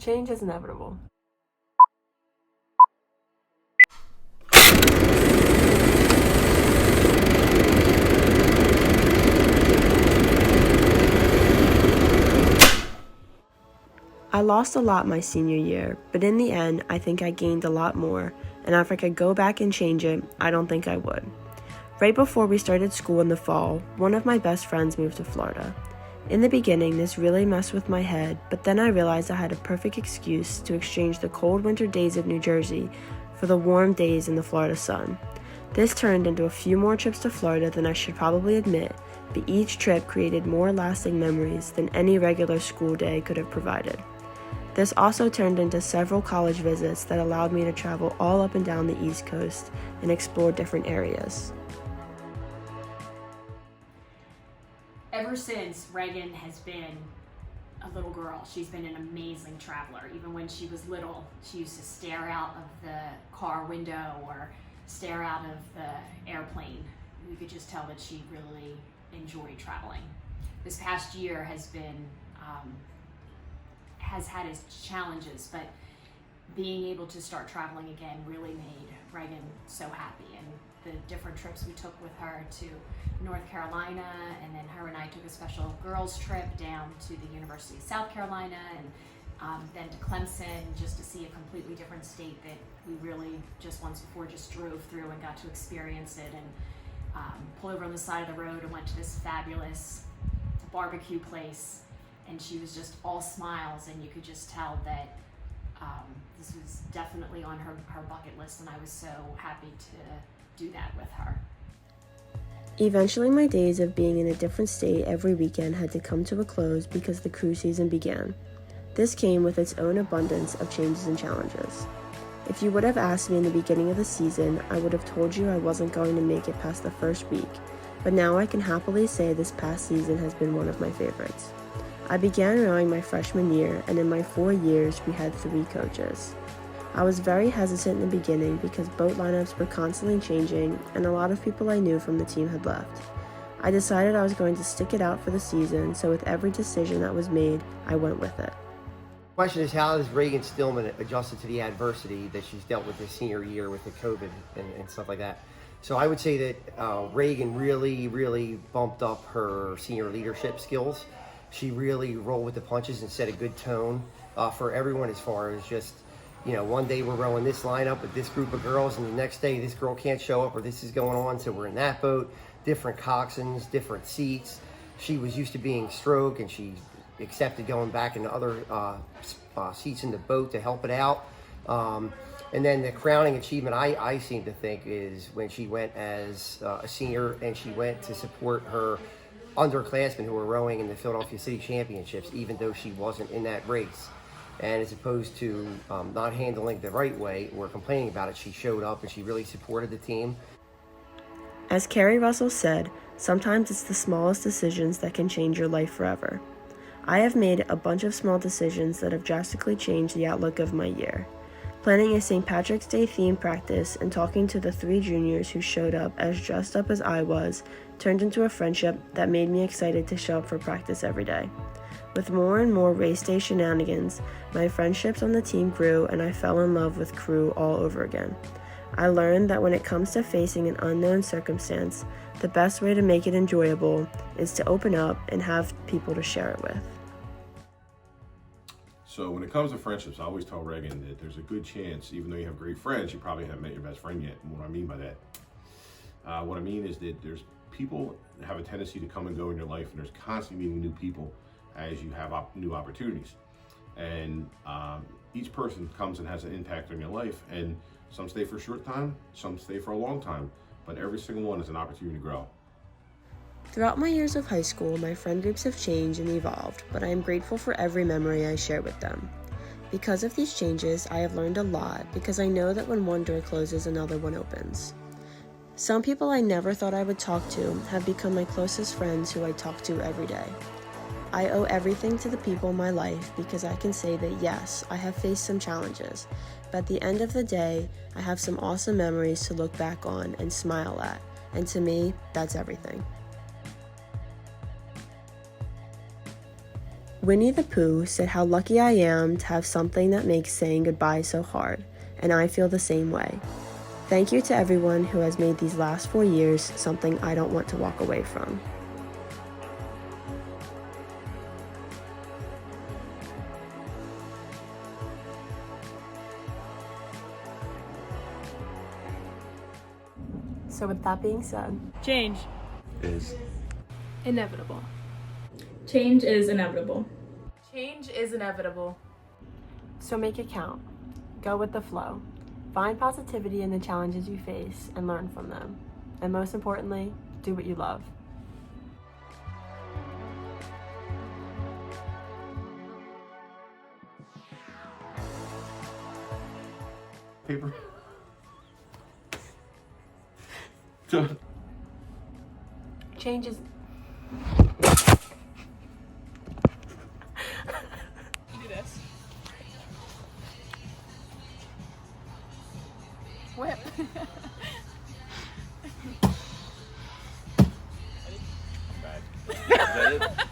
Change is inevitable. I lost a lot my senior year, but in the end, I think I gained a lot more, and if I could go back and change it, I don't think I would. Right before we started school in the fall, one of my best friends moved to Florida. In the beginning, this really messed with my head, but then I realized I had a perfect excuse to exchange the cold winter days of New Jersey for the warm days in the Florida sun. This turned into a few more trips to Florida than I should probably admit, but each trip created more lasting memories than any regular school day could have provided. This also turned into several college visits that allowed me to travel all up and down the East Coast and explore different areas. Ever since Regan has been a little girl, she's been an amazing traveler. Even when she was little, she used to stare out of the car window or stare out of the airplane. You could just tell that she really enjoyed traveling. This past year has had its challenges, but being able to start traveling again really made Regan so happy. And the different trips we took with her to North Carolina, and then her and I took a special girls trip down to the University of South Carolina, and then to Clemson, just to see a completely different state that we really just once before just drove through and got to experience it, and pulled over on the side of the road and went to this fabulous barbecue place. And she was just all smiles, and you could just tell that this was definitely on her bucket list, and I was so happy to do that with her. Eventually, my days of being in a different state every weekend had to come to a close because the cruise season began. This came with its own abundance of changes and challenges. If you would have asked me in the beginning of the season, I would have told you I wasn't going to make it past the first week, but now I can happily say this past season has been one of my favorites. I began rowing my freshman year, and in my 4 years, we had 3 coaches. I was very hesitant in the beginning because boat lineups were constantly changing, and a lot of people I knew from the team had left. I decided I was going to stick it out for the season, so with every decision that was made, I went with it. The question is, how has Regan Stillman adjusted to the adversity that she's dealt with this senior year with the COVID and stuff like that? So I would say that Regan really bumped up her senior leadership skills. She really rolled with the punches and set a good tone for everyone, as far as just, one day we're rowing this lineup with this group of girls, and the next day this girl can't show up or this is going on, so we're in that boat, different coxswains, different seats. She was used to being stroke, and she accepted going back into other seats in the boat to help it out. And then the crowning achievement, I seem to think, is when she went as a senior and she went to support her underclassmen who were rowing in the Philadelphia City Championships, even though she wasn't in that race. And as opposed to not handling the right way or complaining about it, she showed up and she really supported the team. As Carrie Russell said, sometimes it's the smallest decisions that can change your life forever. I have made a bunch of small decisions that have drastically changed the outlook of my year. Planning a St. Patrick's Day themed practice and talking to the 3 juniors who showed up as dressed up as I was turned into a friendship that made me excited to show up for practice every day. With more and more race day shenanigans, my friendships on the team grew, and I fell in love with crew all over again. I learned that when it comes to facing an unknown circumstance, the best way to make it enjoyable is to open up and have people to share it with. So when it comes to friendships, I always tell Regan that there's a good chance, even though you have great friends, you probably haven't met your best friend yet. And what I mean by that, what I mean is that there's people that have a tendency to come and go in your life, and there's constantly meeting new people as you have new opportunities. And each person comes and has an impact on your life, and some stay for a short time, some stay for a long time, but every single one is an opportunity to grow. Throughout my years of high school, my friend groups have changed and evolved, but I am grateful for every memory I share with them. Because of these changes, I have learned a lot because I know that when one door closes, another one opens. Some people I never thought I would talk to have become my closest friends who I talk to every day. I owe everything to the people in my life because I can say that yes, I have faced some challenges, but at the end of the day, I have some awesome memories to look back on and smile at, and to me, that's everything. Winnie the Pooh said how lucky I am to have something that makes saying goodbye so hard, and I feel the same way. Thank you to everyone who has made these last 4 years something I don't want to walk away from. So with that being said, Change is inevitable. Change is inevitable. Change is inevitable. so make it count. Go with the flow. Find positivity in the challenges you face and learn from them. And most importantly, do what you love. paper. Changes. Do this. Whip. Is that it?